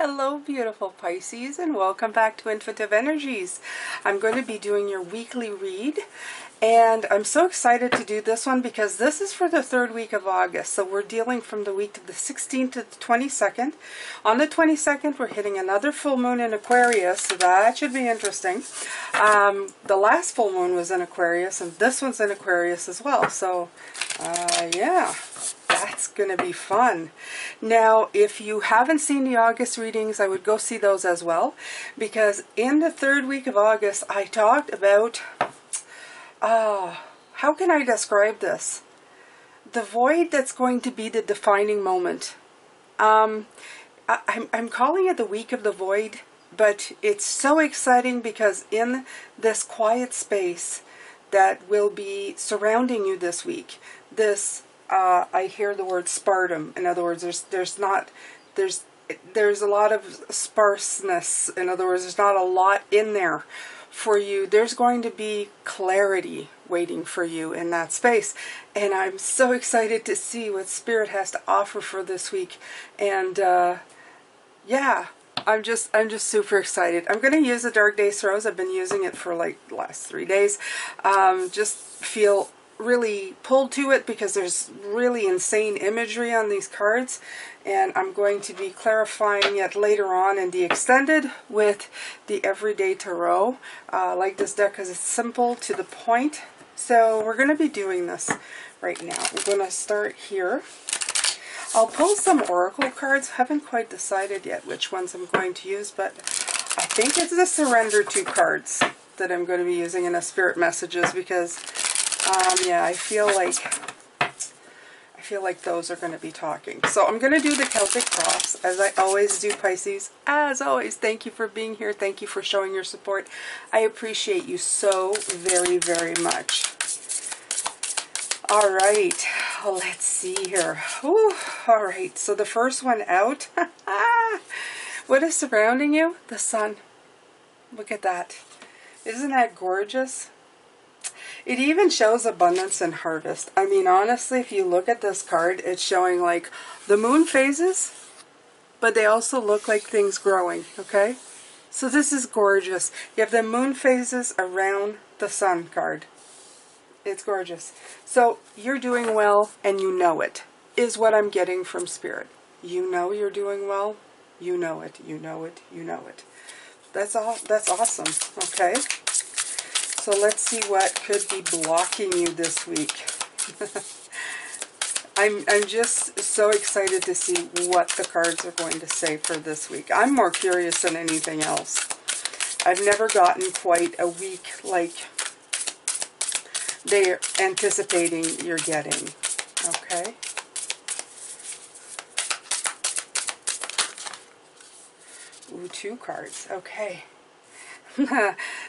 Hello, beautiful Pisces, and welcome back to Intuitive Energies. I'm going to be doing your weekly read, and I'm so excited to do this one because this is for the third week of August. So we're dealing from the week of the 16th to the 22nd. On the 22nd, we're hitting another full moon in Aquarius, so that should be interesting. The last full moon was in Aquarius, and this one's in Aquarius as well. So, yeah. That's going to be fun. Now, if you haven't seen the August readings, I would go see those as well. Because in the third week of August, I talked about, how can I describe this? The void that's going to be the defining moment. I'm calling it the week of the void, but it's so exciting because in this quiet space that will be surrounding you this week, I hear the word spartum. In other words, there's a lot of sparseness. In other words, there's not a lot in there for you. There's going to be clarity waiting for you in that space. And I'm so excited to see what Spirit has to offer for this week. And yeah, I'm just super excited. I'm going to use the Dark Days Rose. I've been using it for like the last 3 days. Just feel really pulled to it because there's really insane imagery on these cards, and I'm going to be clarifying it later on in the extended with the Everyday Tarot. I like this deck because it's simple to the point. So we're going to be doing this right now. We're going to start here. I'll pull some oracle cards. Haven't quite decided yet which ones I'm going to use, but I think it's the Surrender 2 cards that I'm going to be using in the Spirit Messages because yeah, I feel like those are going to be talking. So I'm going to do the Celtic Cross, as I always do, Pisces. As always, thank you for being here. Thank you for showing your support. I appreciate you so very, very much. All right, let's see here. Ooh, all right, so the first one out. What is surrounding you? The sun. Look at that. Isn't that gorgeous? It even shows abundance and harvest. I mean, honestly, if you look at this card, it's showing like the moon phases, but they also look like things growing, okay? So this is gorgeous. You have the moon phases around the sun card. It's gorgeous. So you're doing well and you know it, is what I'm getting from Spirit. You know you're doing well. You know it. You know it. You know it. That's all. That's awesome. Okay. So let's see what could be blocking you this week. I'm just so excited to see what the cards are going to say for this week. I'm more curious than anything else. I've never gotten quite a week like they're anticipating you're getting. Okay. Ooh, 2 cards. Okay.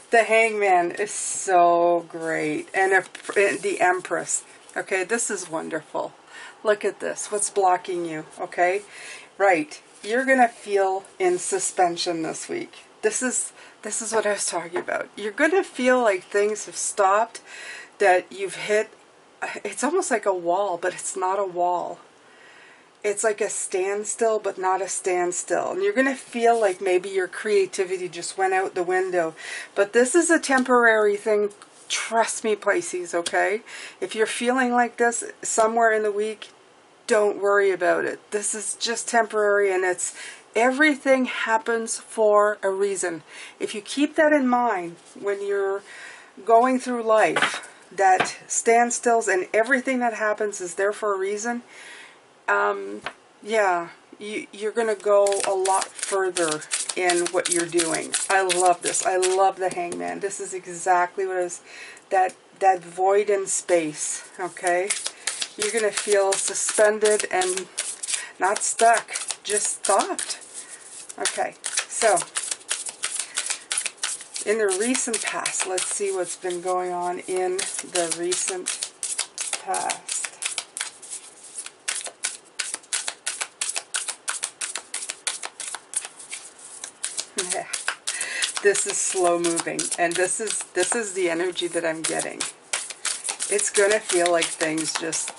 The Hangman is so great. And the Empress. Okay, this is wonderful. Look at this. What's blocking you? Okay, right. You're going to feel in suspension this week. This is what I was talking about. You're going to feel like things have stopped, that you've hit. It's almost like a wall, but it's not a wall. It's like a standstill, but not a standstill. And you're going to feel like maybe your creativity just went out the window. But this is a temporary thing. Trust me, Pisces, okay? If you're feeling like this somewhere in the week, don't worry about it. This is just temporary, and everything happens for a reason. If you keep that in mind when you're going through life, that standstills and everything that happens is there for a reason, yeah, you're going to go a lot further in what you're doing. I love this. I love the Hangman. This is exactly what is that void in space, okay? You're going to feel suspended and not stuck, just stopped. Okay, so in the recent past, let's see what's been going on in the recent past. Yeah. This is slow moving, and this is the energy that I'm getting. It's gonna feel like things just,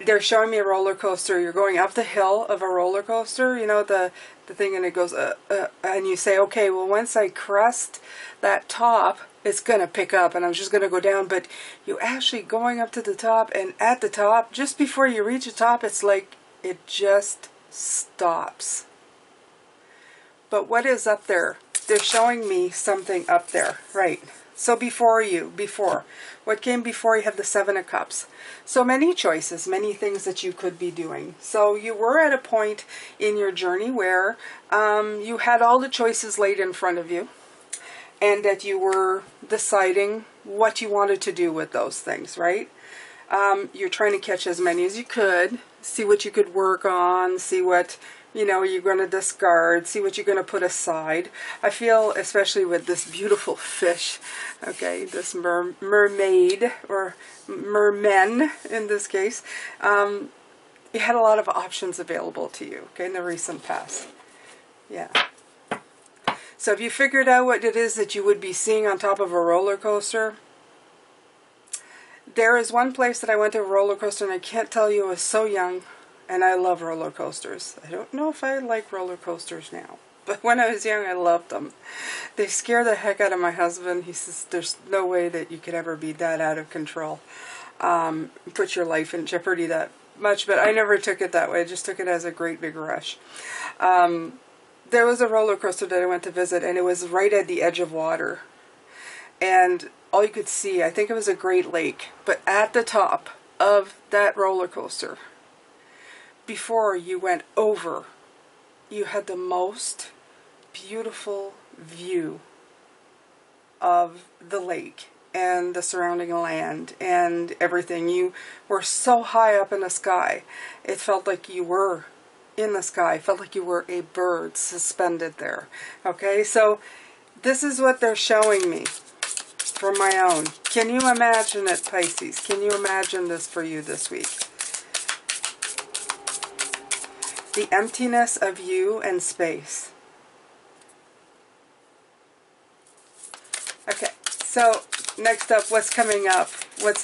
They're showing me a roller coaster. You're going up the hill of a roller coaster, you know, the thing, and it goes, and you say, okay, well, once I crest that top, it's going to pick up, and I'm just going to go down. But you're actually going up to the top, and at the top, just before you reach the top, it's like it just stops. But what is up there? They're showing me something up there, right? So before, what came before, you have the Seven of Cups. So many choices, many things that you could be doing. So you were at a point in your journey where you had all the choices laid in front of you, and that you were deciding what you wanted to do with those things, right? You're trying to catch as many as you could, see what you could work on, see what, you know, you're going to discard, see what you're going to put aside. I feel, especially with this beautiful fish, okay, this mermaid, or mermen in this case, you had a lot of options available to you, okay, in the recent past. Yeah. So if you figured out what it is that you would be seeing on top of a roller coaster, there is one place that I went to a roller coaster, and I can't tell you, I was so young, and I love roller coasters. I don't know if I like roller coasters now, but when I was young, I loved them. They scare the heck out of my husband. He says, there's no way that you could ever be that out of control, put your life in jeopardy that much, but I never took it that way. I just took it as a great big rush. There was a roller coaster that I went to visit, and it was right at the edge of water, and all you could see, I think it was a Great Lake, but at the top of that roller coaster, before you went over, you had the most beautiful view of the lake and the surrounding land and everything. You were so high up in the sky, it felt like you were in the sky. It felt like you were a bird suspended there. Okay, so this is what they're showing me from my own. Can you imagine it, Pisces? Can you imagine this for you this week? The emptiness of you and space. Okay, so next up, what's coming up? What's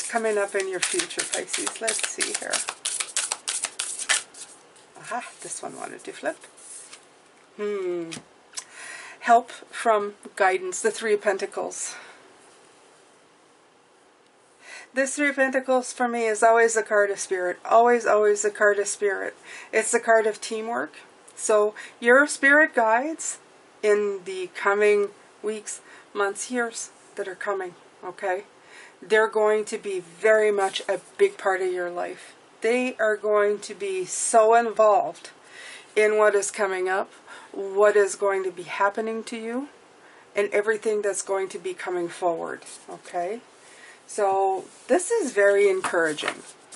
coming up in your future, Pisces? Let's see here. Aha, this one wanted to flip. Help from guidance, the Three of Pentacles. This Three of Pentacles for me is always a card of spirit. Always, always a card of spirit. It's the card of teamwork. So your spirit guides in the coming weeks, months, years that are coming, okay? They're going to be very much a big part of your life. They are going to be so involved in what is coming up, what is going to be happening to you, and everything that's going to be coming forward, okay? So this is very encouraging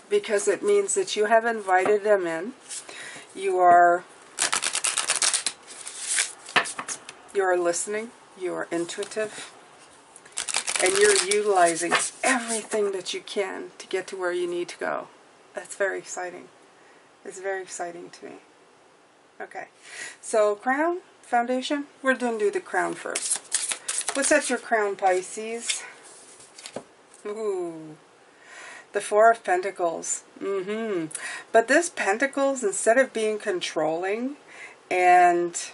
because it means that you have invited them in. You are listening, you are intuitive, and you're utilizing everything that you can to get to where you need to go. That's very exciting. It's very exciting to me. Okay, so crown, foundation, we're going to do the crown first. What's at your crown, Pisces? Ooh, the Four of Pentacles. But this Pentacles, instead of being controlling, and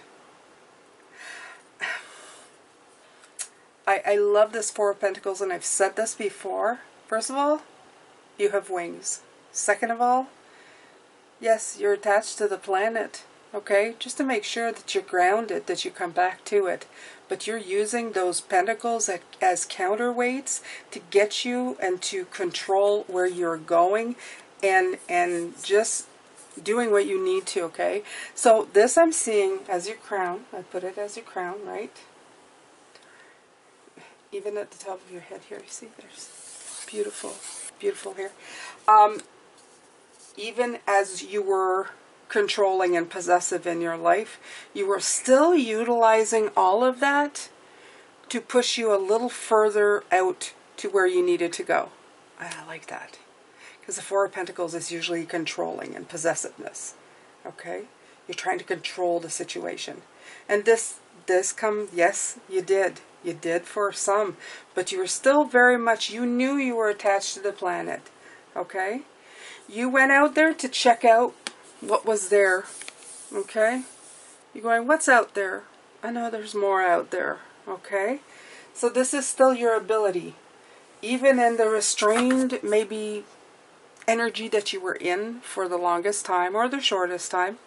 I love this Four of Pentacles, and I've said this before. First of all, you have wings. Second of all, yes, you're attached to the planet, okay? Just to make sure that you're grounded, that you come back to it. But you're using those pentacles as counterweights to get you and to control where you're going, and just doing what you need to, okay? So this I'm seeing as your crown. I put it as your crown, right? Even at the top of your head here, you see there's beautiful, beautiful hair. Even as you were controlling and possessive in your life, you were still utilizing all of that to push you a little further out to where you needed to go. I like that. Because the Four of Pentacles is usually controlling and possessiveness. Okay? You're trying to control the situation. And yes, you did. You did for some. But you were still very much, you knew you were attached to the planet. okay? You went out there to check out what was there, okay? You're going, what's out there? I know there's more out there, okay? So this is still your ability. Even in the restrained, maybe, energy that you were in for the longest time or the shortest time,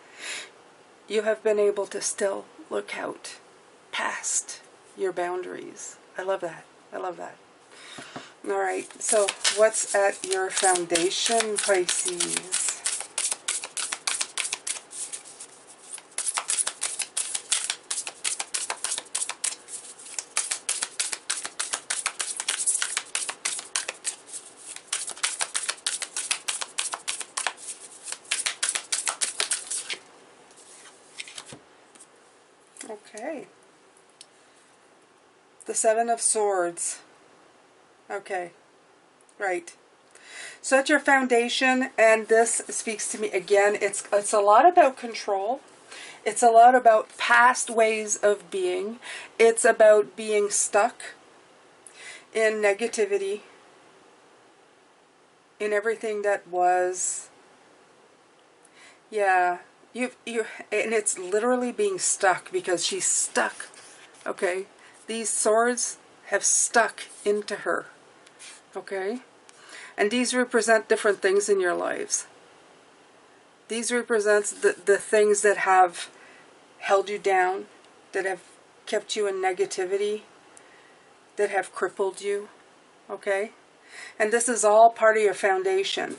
you have been able to still look out past your boundaries. I love that. I love that. All right, so what's at your foundation, Pisces? Okay. The Seven of Swords. Okay. Right. So at your foundation, and this speaks to me again, it's a lot about control. It's a lot about past ways of being. It's about being stuck in negativity, in everything that was. Yeah. And it's literally being stuck, because she's stuck. Okay? These swords have stuck into her. Okay? And these represent different things in your lives. These represents the things that have held you down, that have kept you in negativity, that have crippled you. Okay? And this is all part of your foundation.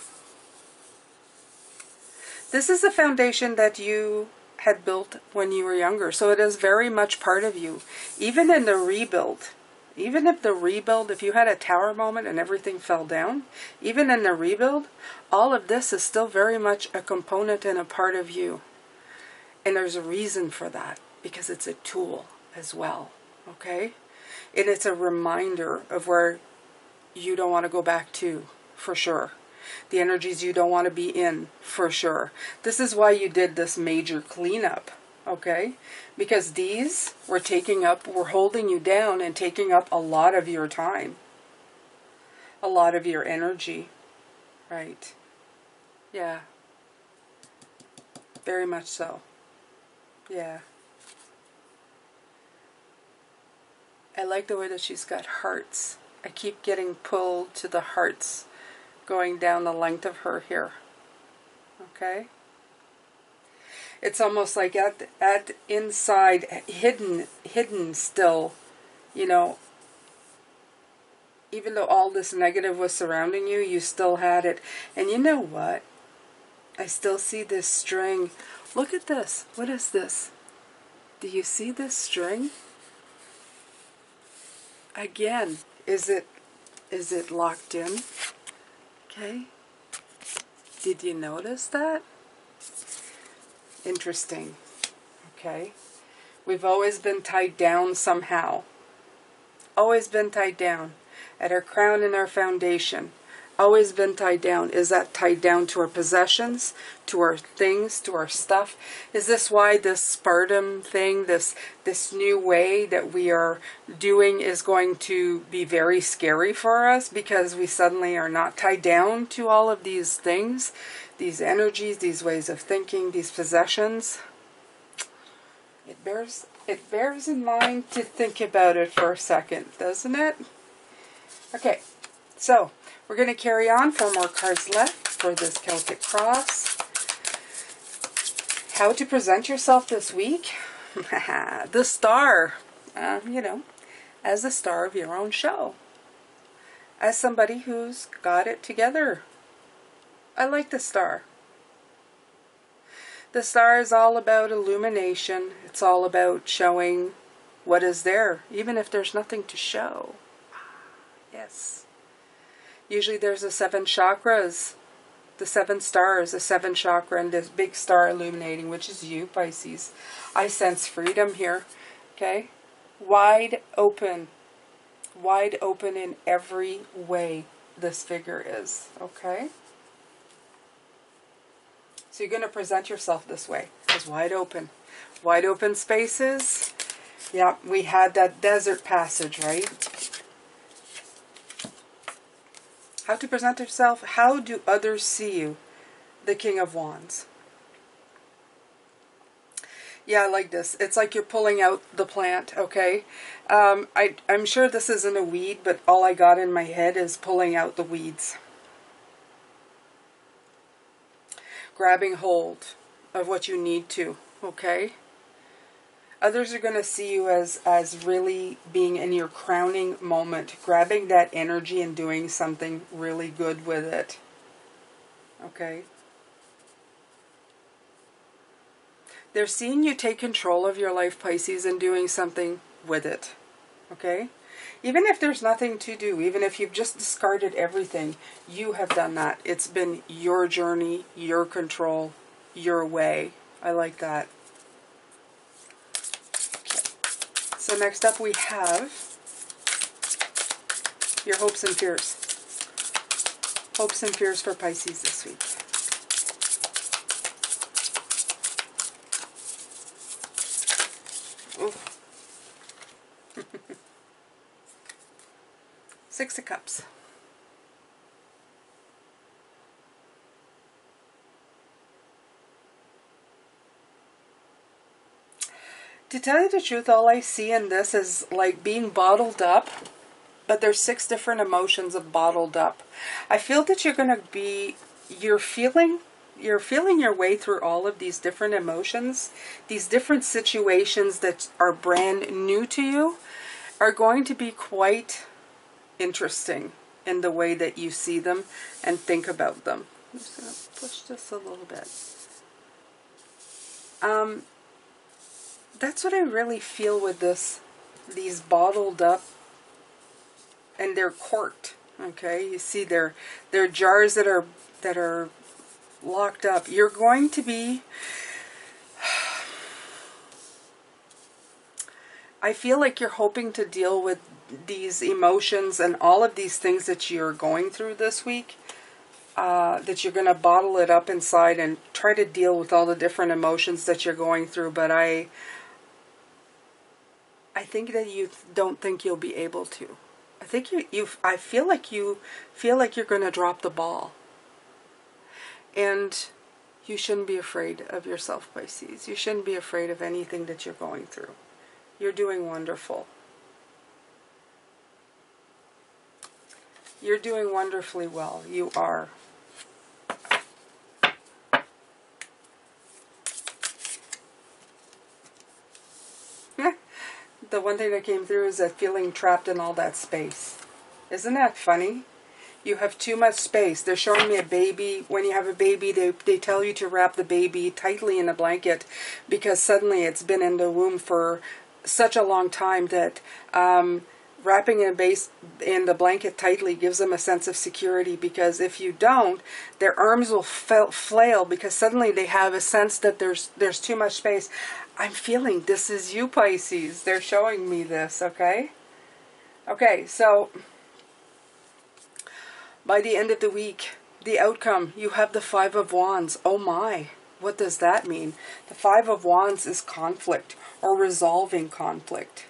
This is a foundation that you had built when you were younger. So it is very much part of you. Even in the rebuild. Even if you had a tower moment and everything fell down, even in the rebuild, all of this is still very much a component and a part of you. And there's a reason for that, because it's a tool as well. Okay? And it's a reminder of where you don't want to go back to, for sure. The energies you don't want to be in, for sure. This is why you did this major cleanup, okay? Because these were holding you down and taking up a lot of your time. A lot of your energy, right? Yeah. Very much so. Yeah. I like the way that she's got hearts. I keep getting pulled to the hearts going down the length of her here. Okay? It's almost like at inside, hidden still, you know, even though all this negative was surrounding you, you still had it. And you know what? I still see this string. Look at this. What is this? Do you see this string? Again, is it locked in? Okay. Did you notice that? Interesting. Okay. We've always been tied down somehow. Always been tied down. At our crown and our foundation. Always been tied down. Is that tied down to our possessions? To our things? To our stuff? Is this why this Spartan thing, this new way that we are doing is going to be very scary for us? Because we suddenly are not tied down to all of these things, these energies, these ways of thinking, these possessions. It bears in mind to think about it for a second, doesn't it? Okay, so we're going to carry on. 4 more cards left for this Celtic Cross. How to present yourself this week? The star. You know, as the star of your own show. As somebody who's got it together. I like the star. The star is all about illumination. It's all about showing what is there, even if there's nothing to show. Yes. Usually there's the 7 chakras, the 7 stars, the 7 chakra, and this big star illuminating, which is you, Pisces. I sense freedom here, okay? Wide open. Wide open in every way this figure is, okay? So you're going to present yourself this way, as wide open. Wide open spaces. Yeah, we had that desert passage, right? How to present yourself. How do others see you? The King of Wands. Yeah, I like this. It's like you're pulling out the plant, okay? I'm sure this isn't a weed, but all I got in my head is pulling out the weeds. Grabbing hold of what you need to, okay? Others are going to see you as really being in your crowning moment, grabbing that energy and doing something really good with it, okay? They're seeing you take control of your life, Pisces, and doing something with it, okay? Even if there's nothing to do, even if you've just discarded everything, you have done that. It's been your journey, your control, your way. I like that. Okay. So next up we have your hopes and fears. Hopes and fears for Pisces this week. Six of Cups. To tell you the truth, all I see in this is like being bottled up, but there's 6 different emotions of bottled up. I feel that you're feeling your way through all of these different emotions, these different situations that are brand new to you are going to be quite interesting in the way that you see them and think about them. I'm just going to push this a little bit. That's what I really feel with these bottled up, and they're corked. Okay, you see they're jars that are locked up. You're going to be, I feel like you're hoping to deal with these emotions and all of these things that you're going through this week, that you're going to bottle it up inside and try to deal with all the different emotions that you're going through. But I think that you don't think you'll be able to. I think I feel like you're going to drop the ball. And you shouldn't be afraid of yourself, Pisces. You shouldn't be afraid of anything that you're going through. You're doing wonderful. You're doing wonderfully well. You are. The one thing that came through is that feeling trapped in all that space. Isn't that funny? You have too much space. They're showing me a baby. When you have a baby, they tell you to wrap the baby tightly in a blanket because suddenly it's been in the womb for such a long time that wrapping in the blanket tightly gives them a sense of security, because if you don't, their arms will flail because suddenly they have a sense that there's too much space. I'm feeling this is you, Pisces. They're showing me this, okay? Okay, so by the end of the week, the outcome, you have the 5 of Wands. Oh my, what does that mean? The 5 of Wands is conflict or resolving conflict.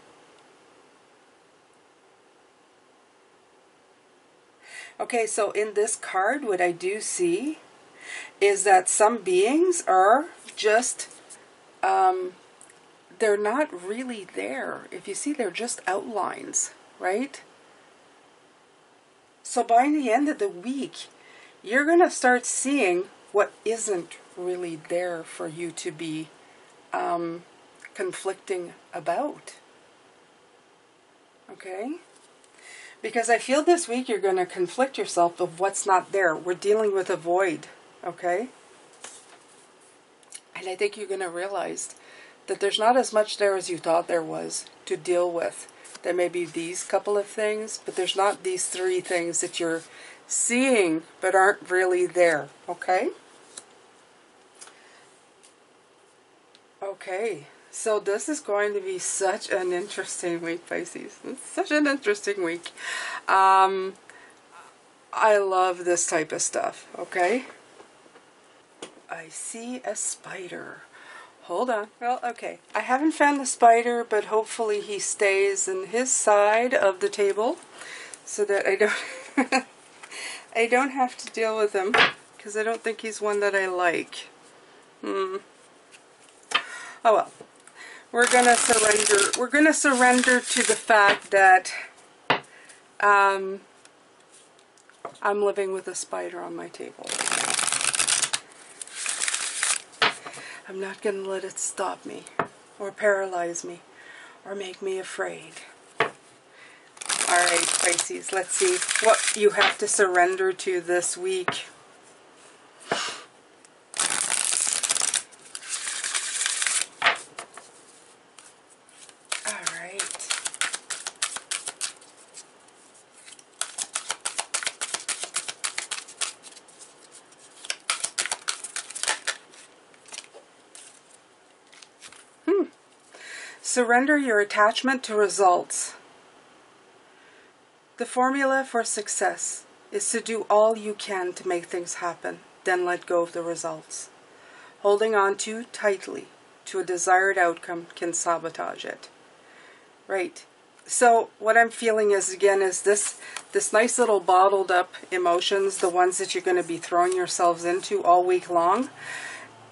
Okay, so in this card, what I do see is that some beings are just, they're not really there. If you see, they're just outlines, right? So by the end of the week, you're going to start seeing what isn't really there for you to be conflicting about. Okay? Because I feel this week you're going to conflict yourself of what's not there. We're dealing with a void. Okay? And I think you're going to realize that there's not as much there as you thought there was to deal with. There may be these couple of things, but there's not these 3 things that you're seeing but aren't really there. Okay? Okay. So this is going to be such an interesting week, Pisces. It's such an interesting week. I love this type of stuff. Okay? I see a spider. Hold on. Well, okay. I haven't found the spider, but hopefully he stays in his side of the table so that I don't I don't have to deal with him because I don't think he's one that I like. Oh well. We're gonna surrender. We're gonna surrender to the fact that I'm living with a spider on my table. I'm not gonna let it stop me or paralyze me or make me afraid. Alright, Pisces, let's see what you have to surrender to this week. Alright. Surrender your attachment to results. The formula for success is to do all you can to make things happen, then let go of the results. Holding on too tightly to a desired outcome can sabotage it. Right. So what I'm feeling is, again, is this nice little bottled up emotions, the ones that you're going to be throwing yourselves into all week long.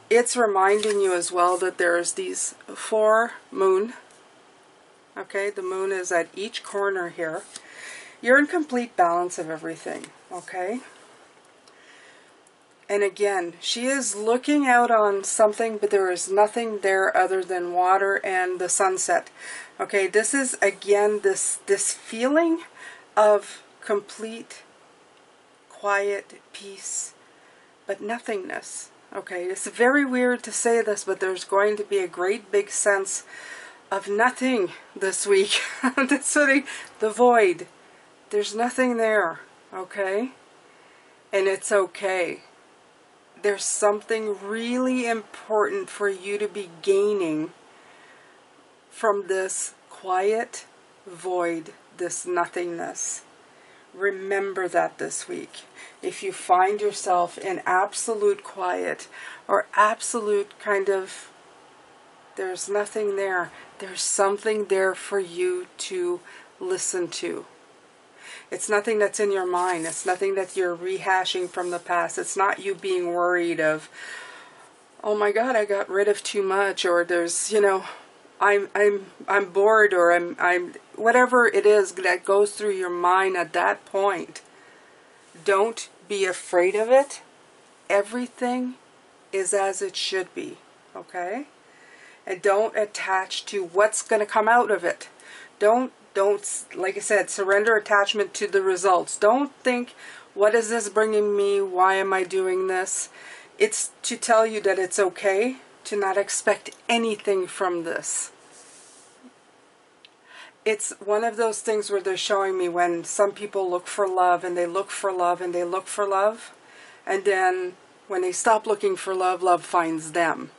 It's reminding you as well that there's these 4 moon. Okay, the moon is at each corner here. You're in complete balance of everything, okay? And again, she is looking out on something, but there is nothing there other than water and the sunset. Okay, this is, again, this feeling of complete quiet peace, but nothingness. Okay, it's very weird to say this, but there's going to be a great big sense of nothing this week. The void. There's nothing there, okay? And it's okay. There's something really important for you to be gaining from this quiet void, this nothingness. Remember that this week. If you find yourself in absolute quiet or absolute kind of, there's nothing there, there's something there for you to listen to. It's nothing that's in your mind. It's nothing that you're rehashing from the past. It's not you being worried of, oh my God, I got rid of too much, or there's, you know, I'm bored, or I'm whatever it is that goes through your mind at that point. Don't be afraid of it. Everything is as it should be, okay? And don't attach to what's going to come out of it. Don't, like I said, surrender attachment to the results. Don't think, what is this bringing me? Why am I doing this? It's to tell you that it's okay to not expect anything from this. It's one of those things where they're showing me when some people look for love, and they look for love, and they look for love, and then when they stop looking for love, love finds them.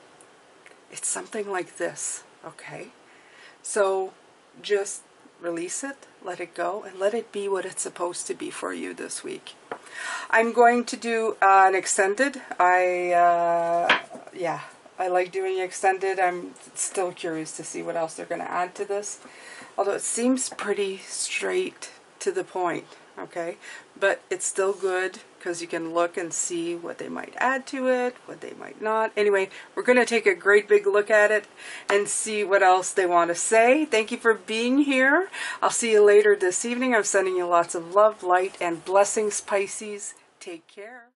It's something like this, okay? So just release it, let it go, and let it be what it's supposed to be for you this week. I'm going to do an extended. Yeah, I like doing extended. I'm still curious to see what else they're going to add to this. Although it seems pretty straight to the point, okay? But it's still good because you can look and see what they might add to it, what they might not. Anyway, we're going to take a great big look at it and see what else they want to say. Thank you for being here. I'll see you later this evening. I'm sending you lots of love, light, and blessings, Pisces. Take care.